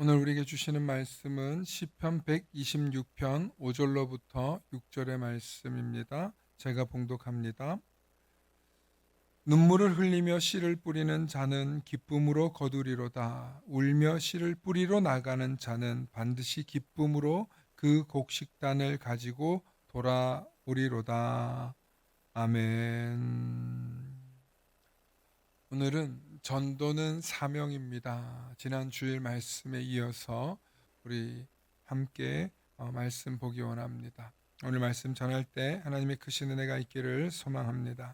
오늘 우리에게 주시는 말씀은 시편 126편 5절로부터 6절의 말씀입니다. 제가 봉독합니다. 눈물을 흘리며 씨를 뿌리는 자는 기쁨으로 거두리로다. 울며 씨를 뿌리러 나가는 자는 반드시 기쁨으로 그 곡식단을 가지고 돌아오리로다. 아멘. 오늘은 전도는 사명입니다. 지난 주일 말씀에 이어서 우리 함께 말씀 보기 원합니다. 오늘 말씀 전할 때 하나님의 크신 은혜가 있기를 소망합니다.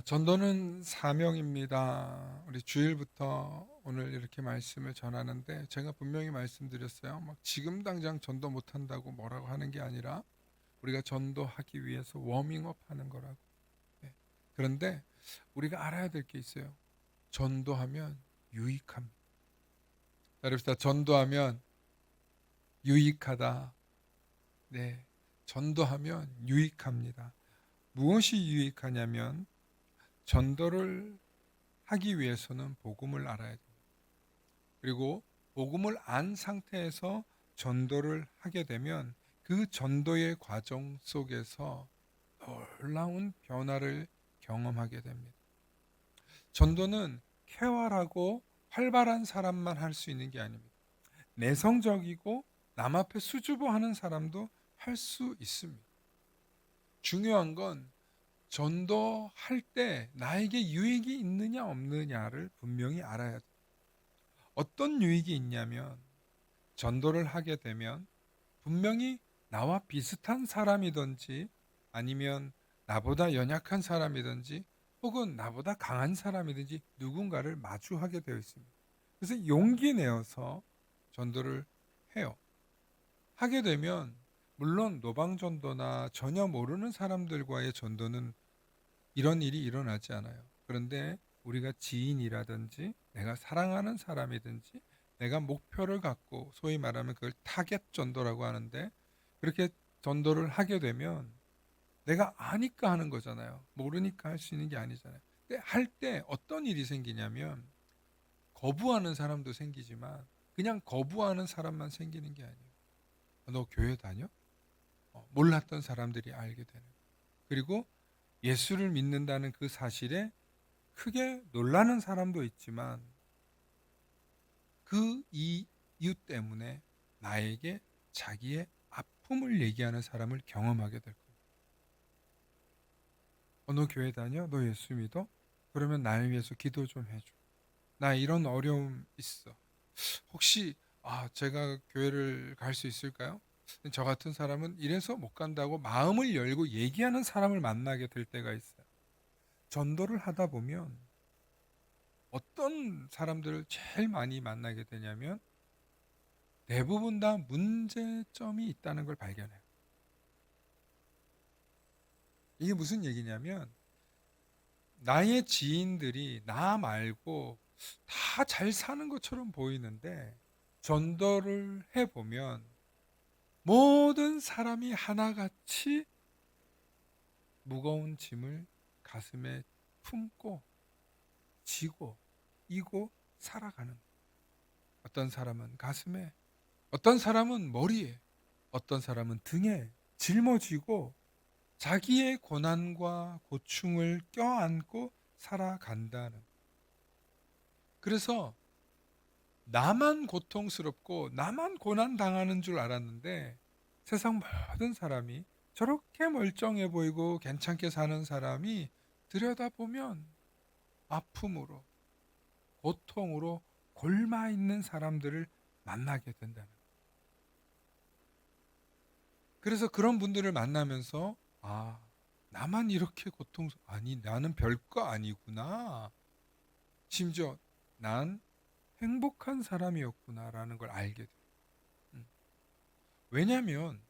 전도는 사명입니다. 우리 주일부터 오늘 이렇게 말씀을 전하는데 제가 분명히 말씀드렸어요. 막 지금 당장 전도 못한다고 뭐라고 하는 게 아니라 우리가 전도하기 위해서 워밍업 하는 거라고. 네. 그런데 우리가 알아야 될 게 있어요. 전도하면 유익합니다. 여러분, 전도하면 유익하다. 네, 전도하면 유익합니다. 무엇이 유익하냐면 전도를 하기 위해서는 복음을 알아야 됩니다. 그리고 복음을 안 상태에서 전도를 하게 되면 그 전도의 과정 속에서 놀라운 변화를 경험하게 됩니다. 전도는 쾌활하고 활발한 사람만 할 수 있는 게 아닙니다. 내성적이고 남 앞에 수줍어하는 사람도 할 수 있습니다. 중요한 건 전도할 때 나에게 유익이 있느냐 없느냐를 분명히 알아야 돼요. 어떤 유익이 있냐면 전도를 하게 되면 분명히 나와 비슷한 사람이든지 아니면 나보다 연약한 사람이든지 혹은 나보다 강한 사람이든지 누군가를 마주하게 되어 있습니다. 그래서 용기 내어서 전도를 해요. 하게 되면 물론 노방전도나 전혀 모르는 사람들과의 전도는 이런 일이 일어나지 않아요. 그런데 우리가 지인이라든지 내가 사랑하는 사람이든지 내가 목표를 갖고 소위 말하면 그걸 타겟 전도라고 하는데 그렇게 전도를 하게 되면 내가 아니까 하는 거잖아요. 모르니까 할 수 있는 게 아니잖아요. 근데 할 때 어떤 일이 생기냐면 거부하는 사람도 생기지만 그냥 거부하는 사람만 생기는 게 아니에요. 너 교회 다녀? 몰랐던 사람들이 알게 되는. 그리고 예수를 믿는다는 그 사실에 크게 놀라는 사람도 있지만 그 이유 때문에 나에게 자기의 아픔을 얘기하는 사람을 경험하게 될 겁니다. 너 교회 다녀? 너 예수 믿어? 그러면 나를 위해서 기도 좀 해줘. 나 이런 어려움 있어. 혹시 제가 교회를 갈 수 있을까요? 저 같은 사람은 이래서 못 간다고 마음을 열고 얘기하는 사람을 만나게 될 때가 있어요. 전도를 하다 보면 어떤 사람들을 제일 많이 만나게 되냐면 대부분 다 문제점이 있다는 걸 발견해요. 이게 무슨 얘기냐면 나의 지인들이 나 말고 다 잘 사는 것처럼 보이는데 전도를 해보면 모든 사람이 하나같이 무거운 짐을 가슴에 품고 지고 이고 살아가는 거예요. 어떤 사람은 가슴에, 어떤 사람은 머리에, 어떤 사람은 등에 짊어지고 자기의 고난과 고충을 껴안고 살아간다는. 그래서 나만 고통스럽고 나만 고난 당하는 줄 알았는데 세상 모든 사람이 저렇게 멀쩡해 보이고 괜찮게 사는 사람이 들여다보면 아픔으로 고통으로 골마 있는 사람들을 만나게 된다는. 그래서 그런 분들을 만나면서 나만 이렇게 아니 나는 별거 아니구나. 심지어 난 행복한 사람이었구나라는 걸 알게 돼요. 음. 왜냐하면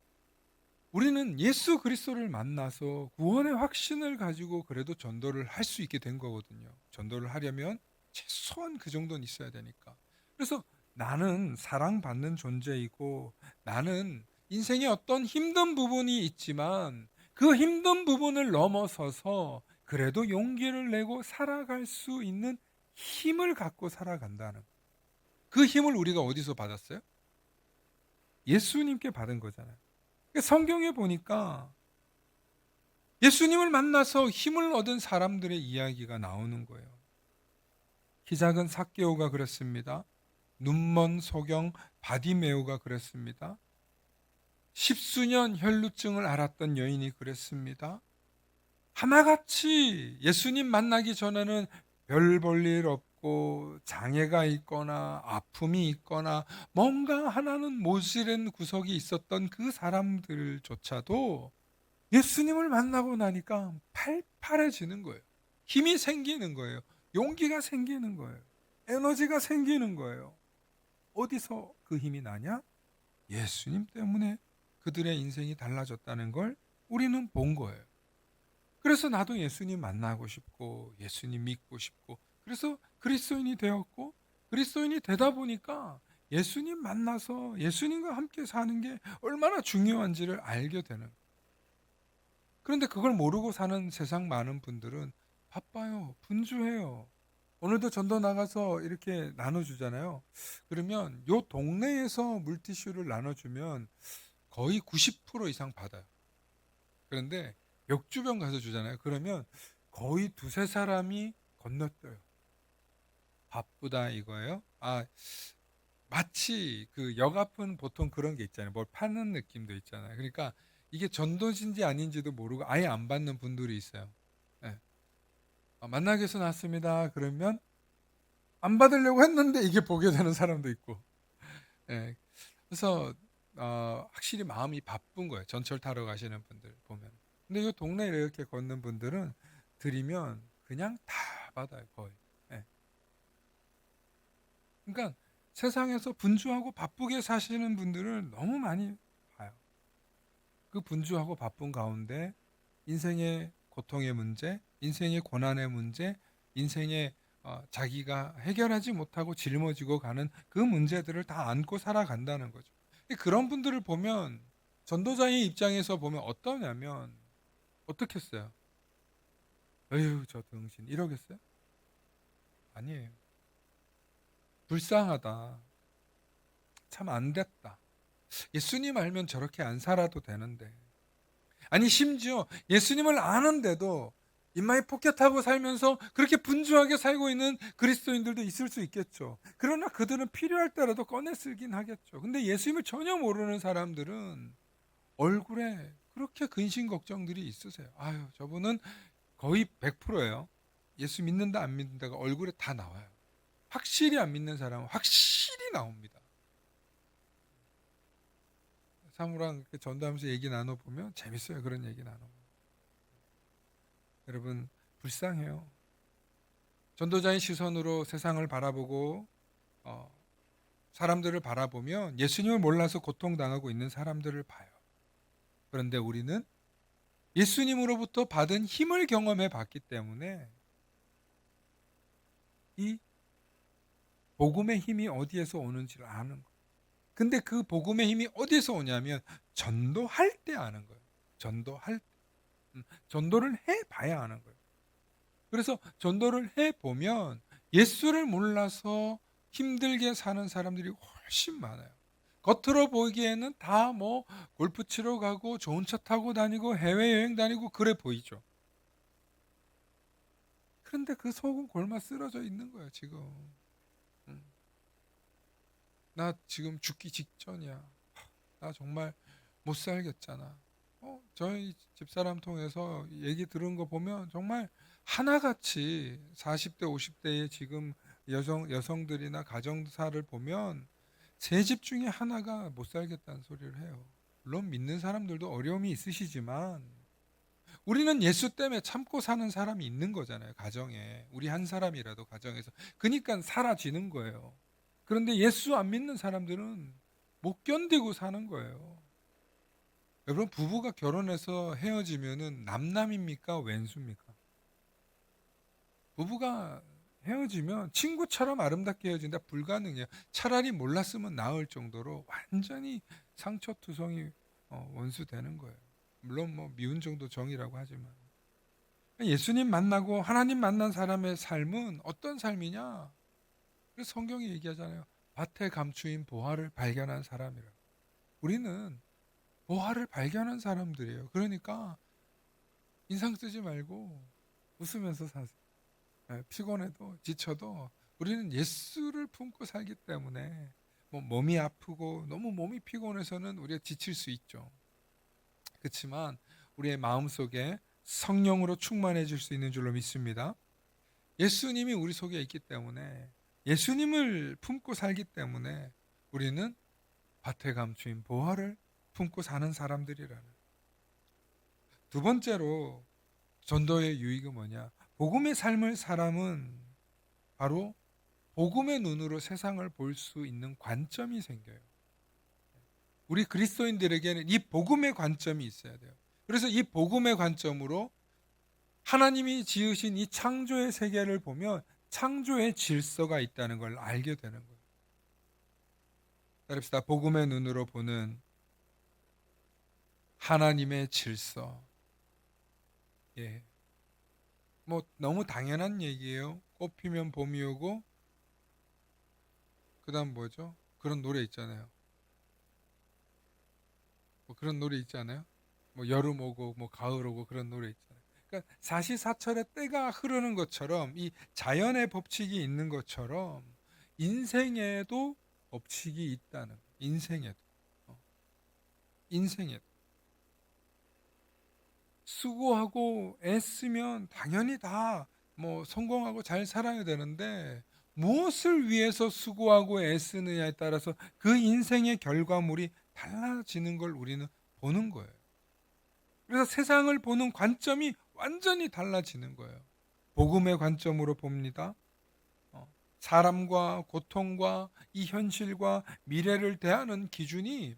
우리는 예수 그리스도를 만나서 구원의 확신을 가지고 그래도 전도를 할 수 있게 된 거거든요. 전도를 하려면 최소한 그 정도는 있어야 되니까. 그래서 나는 사랑받는 존재이고 나는 인생에 어떤 힘든 부분이 있지만 그 힘든 부분을 넘어서서 그래도 용기를 내고 살아갈 수 있는 힘을 갖고 살아간다는. 그 힘을 우리가 어디서 받았어요? 예수님께 받은 거잖아요. 그러니까 성경에 보니까 예수님을 만나서 힘을 얻은 사람들의 이야기가 나오는 거예요. 키 작은 삭개오가 그랬습니다. 눈먼 소경 바디메오가 그랬습니다. 십수년 혈루증을 앓았던 여인이 그랬습니다. 하나같이 예수님 만나기 전에는 별 볼 일 없고 장애가 있거나 아픔이 있거나 뭔가 하나는 모질한 구석이 있었던 그 사람들조차도 예수님을 만나고 나니까 팔팔해지는 거예요. 힘이 생기는 거예요. 용기가 생기는 거예요. 에너지가 생기는 거예요. 어디서 그 힘이 나냐? 예수님 때문에 그들의 인생이 달라졌다는 걸 우리는 본 거예요. 그래서 나도 예수님 만나고 싶고 예수님 믿고 싶고 그래서 그리스도인이 되었고 그리스도인이 되다 보니까 예수님 만나서 예수님과 함께 사는 게 얼마나 중요한지를 알게 되는 거예요. 그런데 그걸 모르고 사는 세상 많은 분들은 바빠요. 분주해요. 오늘도 전도 나가서 이렇게 나눠주잖아요. 그러면 요 동네에서 물티슈를 나눠주면 거의 90% 이상 받아요. 그런데 역주변 가서 주잖아요. 그러면 거의 두세 사람이 건너뛰어요. 바쁘다 이거예요. 마치 그 역 앞은 보통 그런 게 있잖아요. 뭘 파는 느낌도 있잖아요. 그러니까 이게 전도진지 아닌지도 모르고 아예 안 받는 분들이 있어요. 예. 만나기 위해서 났습니다. 그러면 안 받으려고 했는데 이게 보게 되는 사람도 있고. 예. 그래서 확실히 마음이 바쁜 거예요. 전철 타러 가시는 분들 보면. 근데 이 동네에 이렇게 걷는 분들은 드리면 그냥 다 받아요, 거의. 예. 그러니까 세상에서 분주하고 바쁘게 사시는 분들을 너무 많이 봐요. 그 분주하고 바쁜 가운데 인생의 고통의 문제, 인생의 고난의 문제, 인생의 자기가 해결하지 못하고 짊어지고 가는 그 문제들을 다 안고 살아간다는 거죠. 그런 분들을 보면 전도자의 입장에서 보면 어떠냐면 어떻겠어요? 에휴 저 등신 이러겠어요? 아니에요. 불쌍하다. 참 안 됐다. 예수님 알면 저렇게 안 살아도 되는데. 아니 심지어 예수님을 아는데도 입마에 포켓하고 살면서 그렇게 분주하게 살고 있는 그리스도인들도 있을 수 있겠죠. 그러나 그들은 필요할 때라도 꺼내 쓰긴 하겠죠. 근데 예수님을 전혀 모르는 사람들은 얼굴에 그렇게 근심 걱정들이 있으세요. 아유 저분은 거의 100%예요. 예수 믿는다 안 믿는다가 얼굴에 다 나와요. 확실히 안 믿는 사람은 확실히 나옵니다. 사무랑 전도하면서 얘기 나눠보면 재밌어요. 그런 얘기 나눠보면. 여러분 불쌍해요. 전도자의 시선으로 세상을 바라보고 사람들을 바라보면 예수님을 몰라서 고통당하고 있는 사람들을 봐요. 그런데 우리는 예수님으로부터 받은 힘을 경험해 봤기 때문에 이 복음의 힘이 어디에서 오는지를 아는 거예요. 근데 그 복음의 힘이 어디서 오냐면 전도할 때 아는 거예요. 전도할 때. 전도를 해봐야 아는 거예요. 그래서 전도를 해보면 예수를 몰라서 힘들게 사는 사람들이 훨씬 많아요. 겉으로 보기에는 다 뭐 골프 치러 가고 좋은 차 타고 다니고 해외여행 다니고 그래 보이죠. 그런데 그 속은 골마 쓰러져 있는 거예요, 지금. 음. 나 지금 죽기 직전이야. 나 정말 못 살겠잖아. 저희 집사람 통해서 얘기 들은 거 보면 정말 하나같이 40대, 50대의 지금 여성들이나 가정사를 보면 세 집 중에 하나가 못 살겠다는 소리를 해요. 물론 믿는 사람들도 어려움이 있으시지만 우리는 예수 때문에 참고 사는 사람이 있는 거잖아요. 가정에. 우리 한 사람이라도 가정에서. 그러니까 사라지는 거예요. 그런데 예수 안 믿는 사람들은 못 견디고 사는 거예요. 여러분 부부가 결혼해서 헤어지면은 남남입니까? 왼수입니까? 부부가 헤어지면 친구처럼 아름답게 헤어진다 불가능해요. 차라리 몰랐으면 나을 정도로 완전히 상처투성이 원수되는 거예요. 물론 뭐 미운 정도 정이라고 하지만 예수님 만나고 하나님 만난 사람의 삶은 어떤 삶이냐? 그래서 성경이 얘기하잖아요. 밭에 감추인 보화를 발견한 사람이라. 우리는 보화를 발견한 사람들이에요. 그러니까 인상 쓰지 말고 웃으면서 사세요. 피곤해도 지쳐도 우리는 예수를 품고 살기 때문에 뭐 몸이 아프고 너무 몸이 피곤해서는 우리가 지칠 수 있죠. 그렇지만 우리의 마음속에 성령으로 충만해질 수 있는 줄로 믿습니다. 예수님이 우리 속에 있기 때문에, 예수님을 품고 살기 때문에 우리는 밭에 감추인 보화를 품고 사는 사람들이라는. 두 번째로 전도의 유익은 뭐냐? 복음의 삶을 사람은 바로 복음의 눈으로 세상을 볼 수 있는 관점이 생겨요. 우리 그리스도인들에게는 이 복음의 관점이 있어야 돼요. 그래서 이 복음의 관점으로 하나님이 지으신 이 창조의 세계를 보면 창조의 질서가 있다는 걸 알게 되는 거예요. 따릅시다. 복음의 눈으로 보는 하나님의 질서. 예. 뭐 너무 당연한 얘기예요. 꽃 피면 봄이 오고, 그다음 뭐죠? 그런 노래 있잖아요. 뭐 그런 노래 있잖아요. 뭐 여름 오고 뭐 가을 오고 그런 노래 있잖아요. 그러니까 사시사철의 때가 흐르는 것처럼, 이 자연의 법칙이 있는 것처럼 인생에도 법칙이 있다는 거예요. 인생에도. 인생에도. 수고하고 애쓰면 당연히 다 뭐 성공하고 잘 살아야 되는데, 무엇을 위해서 수고하고 애쓰느냐에 따라서 그 인생의 결과물이 달라지는 걸 우리는 보는 거예요. 그래서 세상을 보는 관점이 완전히 달라지는 거예요. 복음의 관점으로 봅니다. 사람과 고통과 이 현실과 미래를 대하는 기준이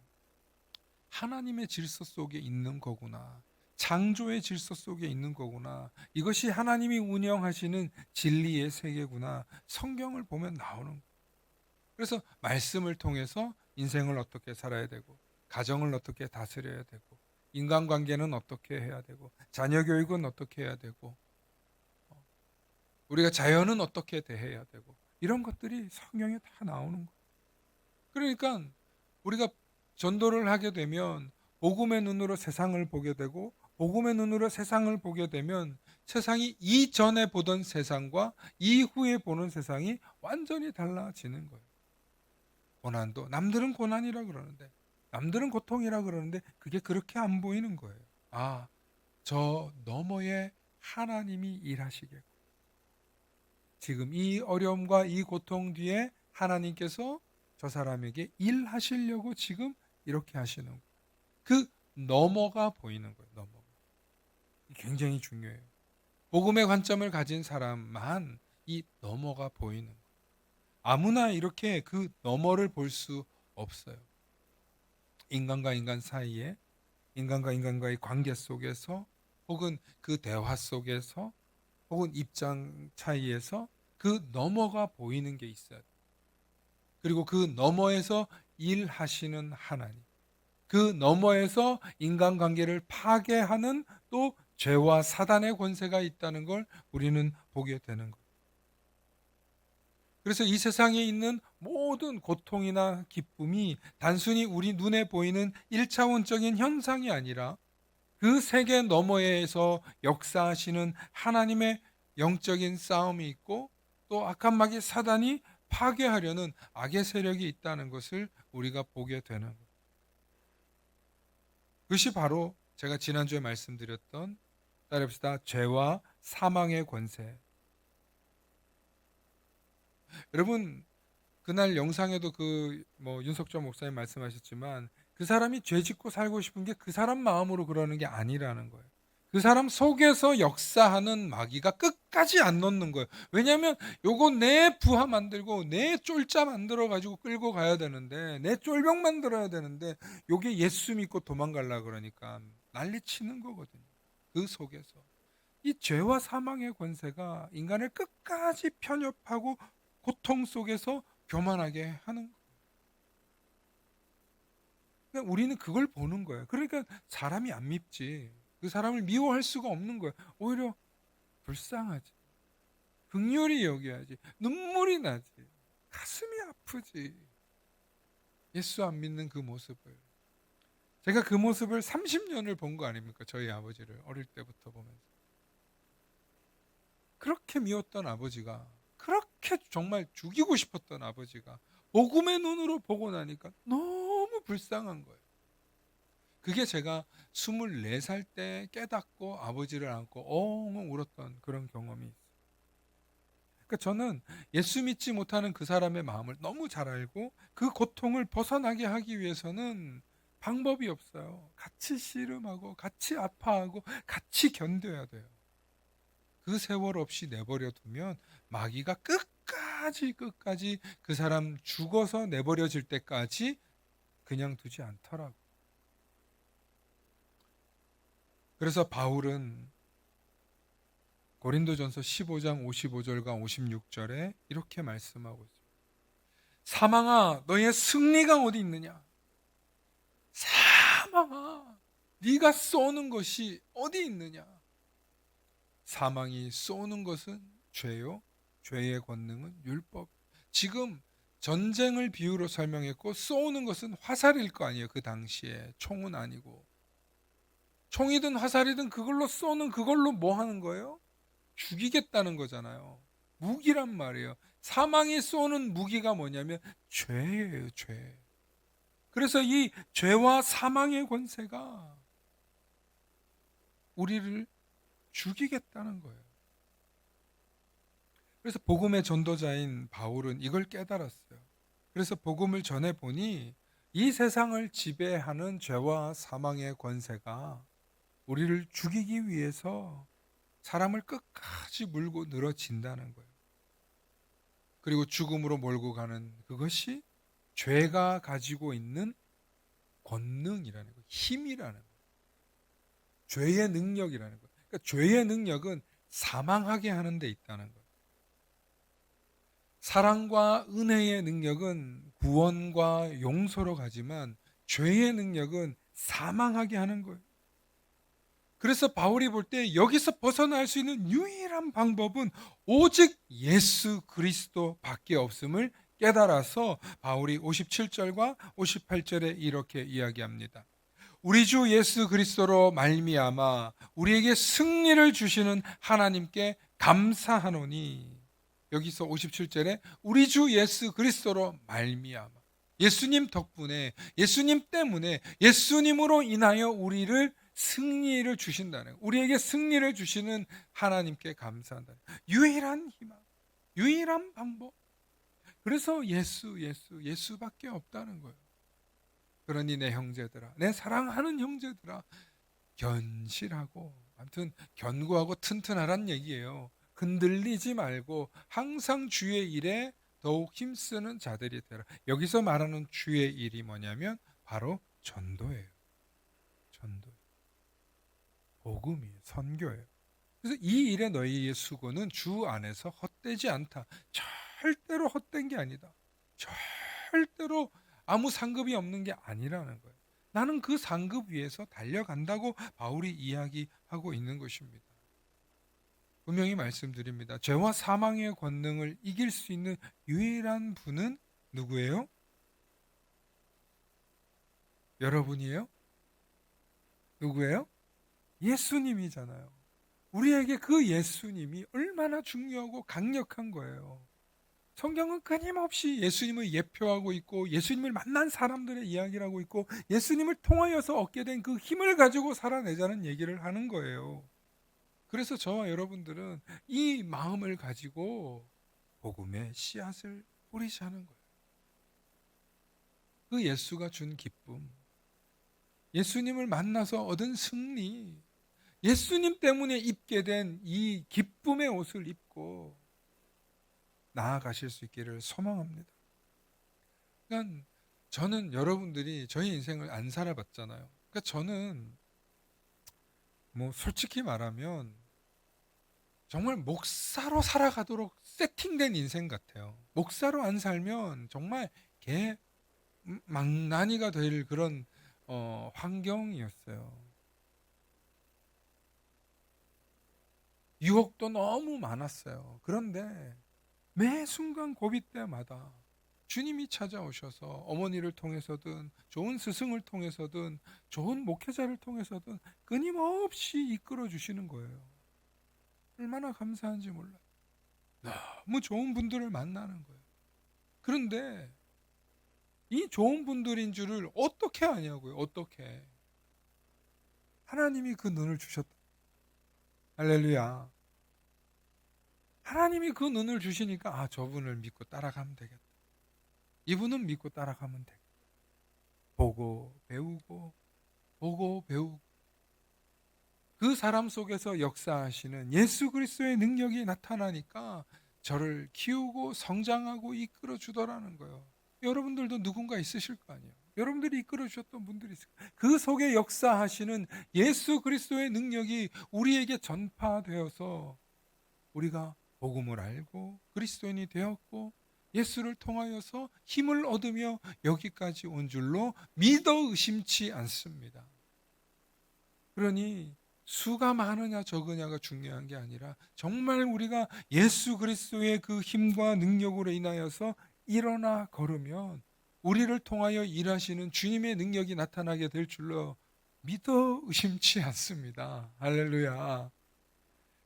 하나님의 질서 속에 있는 거구나. 창조의 질서 속에 있는 거구나. 이것이 하나님이 운영하시는 진리의 세계구나. 성경을 보면 나오는 거예요. 그래서 말씀을 통해서 인생을 어떻게 살아야 되고, 가정을 어떻게 다스려야 되고, 인간관계는 어떻게 해야 되고, 자녀 교육은 어떻게 해야 되고, 우리가 자연은 어떻게 대해야 되고, 이런 것들이 성경에 다 나오는 거예요. 그러니까 우리가 전도를 하게 되면 복음의 눈으로 세상을 보게 되고, 복음의 눈으로 세상을 보게 되면 세상이 이전에 보던 세상과 이후에 보는 세상이 완전히 달라지는 거예요. 고난도 남들은 고난이라 그러는데, 남들은 고통이라 그러는데 그게 그렇게 안 보이는 거예요. 아, 저 너머에 하나님이 일하시겠고, 지금 이 어려움과 이 고통 뒤에 하나님께서 저 사람에게 일하시려고 지금 이렇게 하시는 거예요. 그 너머가 보이는 거예요. 너머가. 굉장히 중요해요. 복음의 관점을 가진 사람만 이 너머가 보이는 거예요. 아무나 이렇게 그 너머를 볼 수 없어요. 인간과 인간 사이에, 인간과 인간과의 관계 속에서, 혹은 그 대화 속에서, 혹은 입장 차이에서 그 너머가 보이는 게 있어요. 그리고 그 너머에서 일하시는 하나님, 그 너머에서 인간관계를 파괴하는 또 죄와 사단의 권세가 있다는 걸 우리는 보게 되는 거예요. 그래서 이 세상에 있는 모든 고통이나 기쁨이 단순히 우리 눈에 보이는 1차원적인 현상이 아니라 그 세계 너머에서 역사하시는 하나님의 영적인 싸움이 있고, 또 악한 마귀 사단이 파괴하려는 악의 세력이 있다는 것을 우리가 보게 되는 거예요. 그것이 바로 제가 지난주에 말씀드렸던, 따라합시다, 죄와 사망의 권세. 여러분, 그날 영상에도 윤석철 목사님 말씀하셨지만, 그 사람이 죄 짓고 살고 싶은 게 그 사람 마음으로 그러는 게 아니라는 거예요. 그 사람 속에서 역사하는 마귀가 끝까지 안 놓는 거예요. 왜냐하면 요거 내 부하 만들고 내 쫄자 만들어 가지고 끌고 가야 되는데, 내 쫄병 만들어야 되는데, 요게 예수 믿고 도망가려고 그러니까 난리 치는 거거든요. 그 속에서 이 죄와 사망의 권세가 인간을 끝까지 편협하고 고통 속에서 교만하게 하는 거예요. 그러니까 우리는 그걸 보는 거예요. 그러니까 사람이 안 밉지. 그 사람을 미워할 수가 없는 거예요. 오히려 불쌍하지. 긍휼히 여겨야지. 눈물이 나지. 가슴이 아프지. 예수 안 믿는 그 모습을. 제가 그 모습을 30년을 본 거 아닙니까? 저희 아버지를 어릴 때부터 보면서. 그렇게 미웠던 아버지가, 그렇게 정말 죽이고 싶었던 아버지가 복음의 눈으로 보고 나니까 너무 불쌍한 거예요. 그게 제가 24살 때 깨닫고 아버지를 안고 엉엉 울었던 그런 경험이 있어요. 그러니까 저는 예수 믿지 못하는 그 사람의 마음을 너무 잘 알고 그 고통을 벗어나게 하기 위해서는 방법이 없어요. 같이 씨름하고 같이 아파하고 같이 견뎌야 돼요. 그 세월 없이 내버려 두면 마귀가 끝까지 그 사람 죽어서 내버려질 때까지 그냥 두지 않더라고. 그래서 바울은 고린도전서 15장 55절과 56절에 이렇게 말씀하고 있어요. 사망아, 너의 승리가 어디 있느냐? 사망아, 네가 쏘는 것이 어디 있느냐? 사망이 쏘는 것은 죄요, 죄의 권능은 율법. 지금 전쟁을 비유로 설명했고 쏘는 것은 화살일 거 아니에요. 그 당시에 총은 아니고. 총이든 화살이든 그걸로 쏘는, 그걸로 뭐 하는 거예요? 죽이겠다는 거잖아요. 무기란 말이에요. 사망이 쏘는 무기가 뭐냐면 죄예요, 죄. 그래서 이 죄와 사망의 권세가 우리를 죽이겠다는 거예요. 그래서 복음의 전도자인 바울은 이걸 깨달았어요. 그래서 복음을 전해 보니 이 세상을 지배하는 죄와 사망의 권세가 우리를 죽이기 위해서 사람을 끝까지 물고 늘어진다는 거예요. 그리고 죽음으로 몰고 가는 그것이 죄가 가지고 있는 권능이라는 거예요. 힘이라는 거예요. 죄의 능력이라는 거예요. 그러니까 죄의 능력은 사망하게 하는 데 있다는 거예요. 사랑과 은혜의 능력은 구원과 용서로 가지만 죄의 능력은 사망하게 하는 거예요. 그래서 바울이 볼 때 여기서 벗어날 수 있는 유일한 방법은 오직 예수 그리스도밖에 없음을 깨달아서 바울이 57절과 58절에 이렇게 이야기합니다. 우리 주 예수 그리스도로 말미암아 우리에게 승리를 주시는 하나님께 감사하노니, 여기서 57절에 우리 주 예수 그리스도로 말미암아, 예수님 덕분에, 예수님 때문에, 예수님으로 인하여 우리를 승리를 주신다는, 우리에게 승리를 주시는 하나님께 감사한다. 유일한 희망, 유일한 방법. 그래서 예수밖에 없다는 거예요. 그러니 내 형제들아, 내 사랑하는 형제들아, 견실하고, 아무튼 견고하고 튼튼하란 얘기예요. 흔들리지 말고 항상 주의 일에 더욱 힘쓰는 자들이 되라. 여기서 말하는 주의 일이 뭐냐면 바로 전도예요. 전도. 복음이에요. 선교예요. 그래서 이 일에 너희의 수고는 주 안에서 헛되지 않다. 절대로 헛된 게 아니다. 절대로 아무 상급이 없는 게 아니라는 거예요. 나는 그 상급 위에서 달려간다고 바울이 이야기하고 있는 것입니다. 분명히 말씀드립니다. 죄와 사망의 권능을 이길 수 있는 유일한 분은 누구예요? 여러분이에요? 누구예요? 예수님이잖아요. 우리에게 그 예수님이 얼마나 중요하고 강력한 거예요. 성경은 끊임없이 예수님을 예표하고 있고 예수님을 만난 사람들의 이야기를 하고 있고 예수님을 통하여서 얻게 된 그 힘을 가지고 살아내자는 얘기를 하는 거예요. 그래서 저와 여러분들은 이 마음을 가지고 복음의 씨앗을 뿌리자는 거예요. 그 예수가 준 기쁨, 예수님을 만나서 얻은 승리, 예수님 때문에 입게 된 이 기쁨의 옷을 입고 나아가실 수 있기를 소망합니다. 그러니까 저는 여러분들이 저희 인생을 안 살아봤잖아요. 그러니까 저는 뭐 솔직히 말하면 정말 목사로 살아가도록 세팅된 인생 같아요. 목사로 안 살면 정말 개 망나니가 될 그런 환경이었어요. 유혹도 너무 많았어요. 그런데 매 순간 고비 때마다 주님이 찾아오셔서 어머니를 통해서든 좋은 스승을 통해서든 좋은 목회자를 통해서든 끊임없이 이끌어 주시는 거예요. 얼마나 감사한지 몰라요. 너무 좋은 분들을 만나는 거예요. 그런데 이 좋은 분들인 줄을 어떻게 아냐고요. 어떻게. 하나님이 그 눈을 주셨다. 할렐루야. 하나님이 그 눈을 주시니까 저분을 믿고 따라가면 되겠다. 이분은 믿고 따라가면 되겠다. 보고 배우고 보고 배우고 그 사람 속에서 역사하시는 예수 그리스도의 능력이 나타나니까 저를 키우고 성장하고 이끌어 주더라는 거예요. 여러분들도 누군가 있으실 거 아니에요. 여러분들이 이끌어 주셨던 분들이 있을 거예요. 그 속에 역사하시는 예수 그리스도의 능력이 우리에게 전파되어서 우리가 복음을 알고 그리스도인이 되었고 예수를 통하여서 힘을 얻으며 여기까지 온 줄로 믿어 의심치 않습니다. 그러니 수가 많으냐 적으냐가 중요한 게 아니라 정말 우리가 예수 그리스도의 그 힘과 능력으로 인하여서 일어나 걸으면 우리를 통하여 일하시는 주님의 능력이 나타나게 될 줄로 믿어 의심치 않습니다. 할렐루야.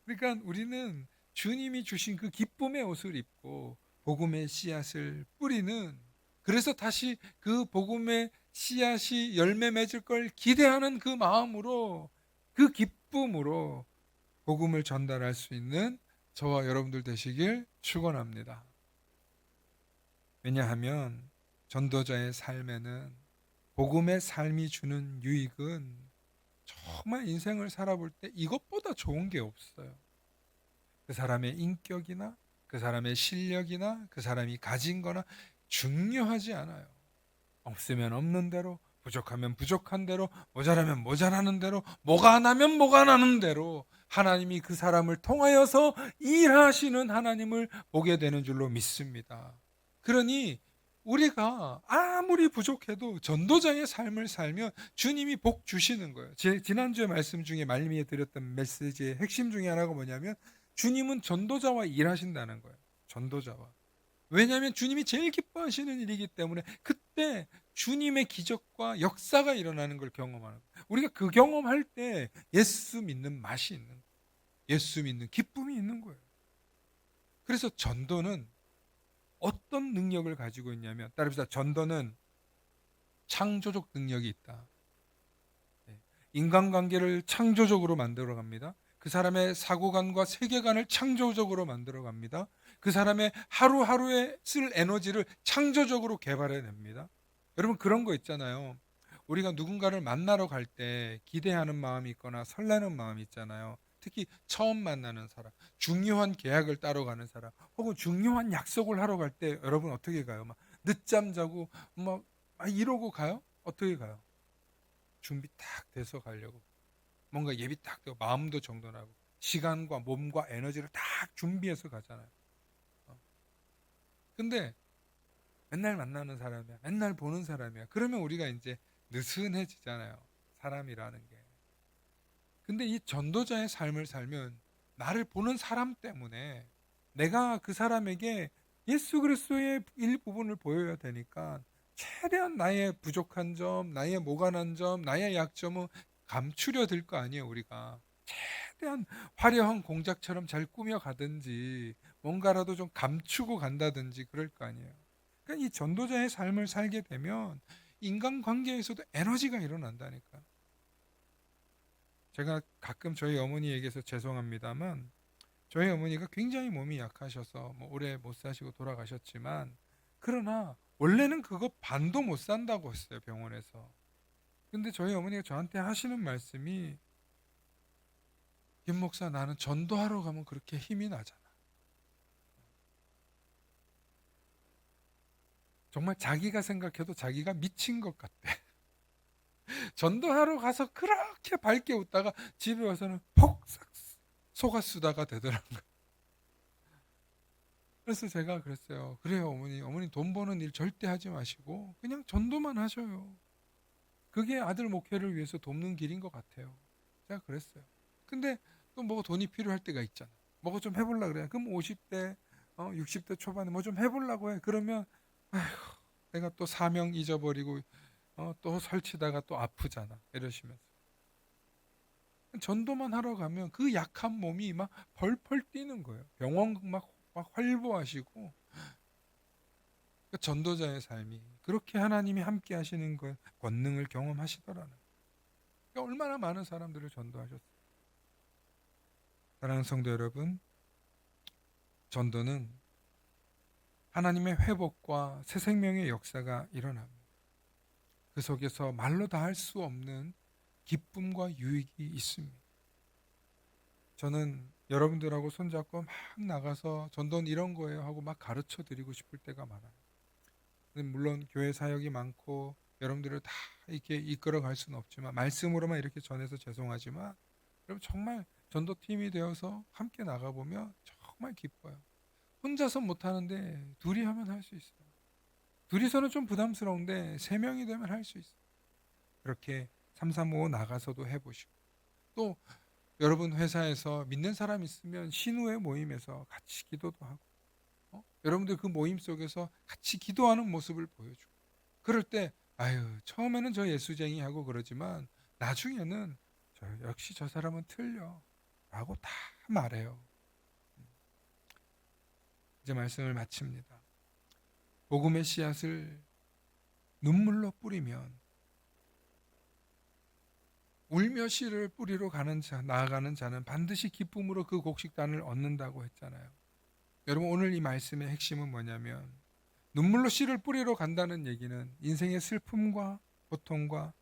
그러니까 우리는 주님이 주신 그 기쁨의 옷을 입고 복음의 씨앗을 뿌리는, 그래서 다시 그 복음의 씨앗이 열매 맺을 걸 기대하는 그 마음으로, 그 기쁨으로 복음을 전달할 수 있는 저와 여러분들 되시길 축원합니다. 왜냐하면 전도자의 삶에는 복음의 삶이 주는 유익은 정말 인생을 살아볼 때 이것보다 좋은 게 없어요. 그 사람의 인격이나 그 사람의 실력이나 그 사람이 가진 거나 중요하지 않아요. 없으면 없는 대로, 부족하면 부족한 대로, 모자라면 모자라는 대로, 뭐가 안 하면 뭐가 나는 대로 하나님이 그 사람을 통하여서 일하시는 하나님을 보게 되는 줄로 믿습니다. 그러니 우리가 아무리 부족해도 전도자의 삶을 살면 주님이 복 주시는 거예요. 지난주에 말씀 중에 말미에 드렸던 메시지의 핵심 중에 하나가 뭐냐면 주님은 전도자와 일하신다는 거예요. 전도자와. 왜냐하면 주님이 제일 기뻐하시는 일이기 때문에 그때 주님의 기적과 역사가 일어나는 걸 경험하는 거예요. 우리가 그 경험할 때 예수 믿는 맛이 있는 거예요. 예수 믿는 기쁨이 있는 거예요. 그래서 전도는 어떤 능력을 가지고 있냐면, 따라합시다. 전도는 창조적 능력이 있다. 인간관계를 창조적으로 만들어 갑니다. 그 사람의 사고관과 세계관을 창조적으로 만들어 갑니다. 그 사람의 하루하루에 쓸 에너지를 창조적으로 개발해 냅니다. 여러분 그런 거 있잖아요. 우리가 누군가를 만나러 갈 때 기대하는 마음이 있거나 설레는 마음이 있잖아요. 특히 처음 만나는 사람, 중요한 계약을 따러 가는 사람, 혹은 중요한 약속을 하러 갈 때 여러분 어떻게 가요? 막 늦잠 자고 막 이러고 가요? 어떻게 가요? 준비 딱 돼서 가려고, 뭔가 예비 딱 되고 마음도 정돈하고 시간과 몸과 에너지를 딱 준비해서 가잖아요. 근데 맨날 만나는 사람이야, 맨날 보는 사람이야, 그러면 우리가 이제 느슨해지잖아요, 사람이라는 게. 근데 이 전도자의 삶을 살면 나를 보는 사람 때문에 내가 그 사람에게 예수 그리스도의 일부분을 보여야 되니까 최대한 나의 부족한 점, 나의 모관한 점, 나의 약점은 감추려 들 거 아니에요. 우리가 최대한 화려한 공작처럼 잘 꾸며 가든지 뭔가라도 좀 감추고 간다든지 그럴 거 아니에요. 그러니까 이 전도자의 삶을 살게 되면 인간관계에서도 에너지가 일어난다니까. 제가 가끔 저희 어머니 얘기해서 죄송합니다만, 저희 어머니가 굉장히 몸이 약하셔서 뭐 오래 못 사시고 돌아가셨지만, 그러나 원래는 그거 반도 못 산다고 했어요, 병원에서. 근데 저희 어머니가 저한테 하시는 말씀이, 김 목사, 나는 전도하러 가면 그렇게 힘이 나잖아. 정말 자기가 생각해도 자기가 미친 것 같대. 전도하러 가서 그렇게 밝게 웃다가 집에 와서는 폭삭 속았수다가 되더라고요. 그래서 제가 그랬어요. 그래요, 어머니 돈 버는 일 절대 하지 마시고 그냥 전도만 하셔요. 그게 아들 목회를 위해서 돕는 길인 것 같아요. 제가 그랬어요. 근데 또 뭐 돈이 필요할 때가 있잖아. 뭐가 좀 해보려고 그래. 그럼 50대, 60대 초반에 뭐 좀 해보려고 해. 그러면 아이고, 내가 또 사명 잊어버리고 또 설치다가 또 아프잖아. 이러시면서. 전도만 하러 가면 그 약한 몸이 막 펄펄 뛰는 거예요. 병원 막 활보하시고 그 전도자의 삶이 그렇게 하나님이 함께 하시는 그 권능을 경험하시더라는 거예요. 그러니까 얼마나 많은 사람들을 전도하셨어요. 사랑하는 성도 여러분, 전도는 하나님의 회복과 새 생명의 역사가 일어납니다. 그 속에서 말로 다 할 수 없는 기쁨과 유익이 있습니다. 저는 여러분들하고 손잡고 막 나가서 전도는 이런 거예요 하고 막 가르쳐 드리고 싶을 때가 많아요. 물론 교회 사역이 많고 여러분들을 다 이렇게 이끌어 갈 수는 없지만 말씀으로만 이렇게 전해서 죄송하지만 여러분 정말 전도팀이 되어서 함께 나가보면 정말 기뻐요. 혼자서 못하는데 둘이 하면 할 수 있어요. 둘이서는 좀 부담스러운데 세 명이 되면 할 수 있어요. 그렇게 335 나가서도 해보시고 또 여러분 회사에서 믿는 사람 있으면 신우의 모임에서 같이 기도도 하고 여러분들 그 모임 속에서 같이 기도하는 모습을 보여주고 그럴 때 아유 처음에는 저 예수쟁이 하고 그러지만 나중에는 역시 저 사람은 틀려 라고 다 말해요. 이제 말씀을 마칩니다. 복음의 씨앗을 눈물로 뿌리면 울며 씨를 뿌리러 나아가는 자는 반드시 기쁨으로 그 곡식단을 얻는다고 했잖아요. 여러분 오늘 이 말씀의 핵심은 뭐냐면 눈물로 씨를 뿌리러 간다는 얘기는 인생의 슬픔과 고통과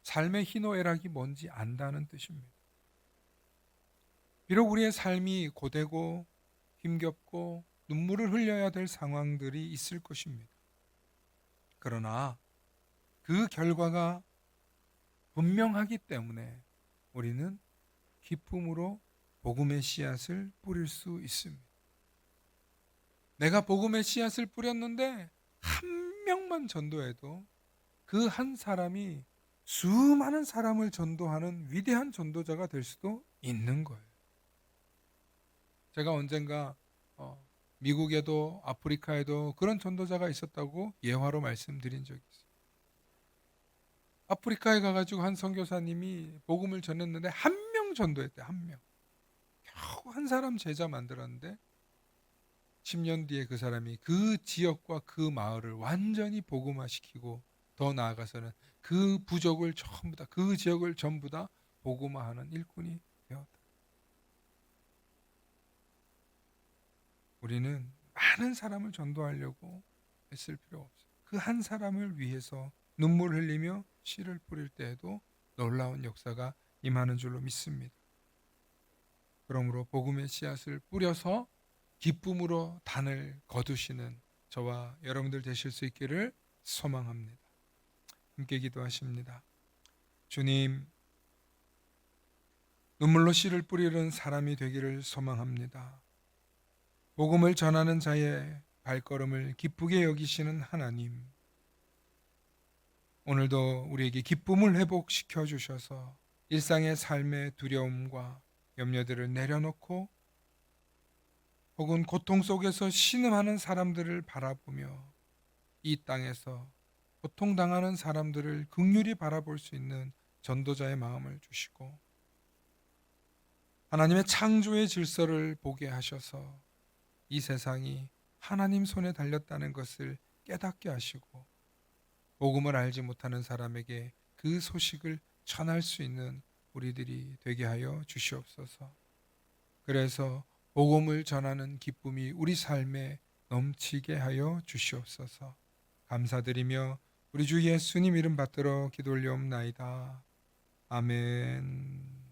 삶의 희노애락이 뭔지 안다는 뜻입니다. 비록 우리의 삶이 고되고 힘겹고 눈물을 흘려야 될 상황들이 있을 것입니다. 그러나 그 결과가 분명하기 때문에 우리는 기쁨으로 복음의 씨앗을 뿌릴 수 있습니다. 내가 복음의 씨앗을 뿌렸는데 한 명만 전도해도 그 한 사람이 수많은 사람을 전도하는 위대한 전도자가 될 수도 있는 거예요. 제가 언젠가 미국에도 아프리카에도 그런 전도자가 있었다고 예화로 말씀드린 적이 있어요. 아프리카에 가가지고 한 선교사님이 복음을 전했는데 한 명 전도했대. 한 명. 겨우 한 사람 제자 만들었는데 10년 뒤에 그 사람이 그 지역과 그 마을을 완전히 복음화시키고 더 나아가서는 그 부족을 전부 다, 그 지역을 전부 다 복음화하는 일꾼이 되었다. 우리는 많은 사람을 전도하려고 애쓸 필요 없어요. 그 한 사람을 위해서 눈물 흘리며 씨를 뿌릴 때에도 놀라운 역사가 임하는 줄로 믿습니다. 그러므로 복음의 씨앗을 뿌려서 기쁨으로 단을 거두시는 저와 여러분들 되실 수 있기를 소망합니다. 함께 기도하십니다. 주님, 눈물로 씨를 뿌리는 사람이 되기를 소망합니다. 복음을 전하는 자의 발걸음을 기쁘게 여기시는 하나님, 오늘도 우리에게 기쁨을 회복시켜 주셔서 일상의 삶의 두려움과 염려들을 내려놓고 혹은 고통 속에서 신음하는 사람들을 바라보며 이 땅에서 고통당하는 사람들을 긍휼히 바라볼 수 있는 전도자의 마음을 주시고 하나님의 창조의 질서를 보게 하셔서 이 세상이 하나님 손에 달렸다는 것을 깨닫게 하시고 복음을 알지 못하는 사람에게 그 소식을 전할 수 있는 우리들이 되게 하여 주시옵소서. 그래서 복음을 전하는 기쁨이 우리 삶에 넘치게 하여 주시옵소서. 감사드리며 우리 주 예수님 이름 받들어 기도 올려옵나이다. 아멘.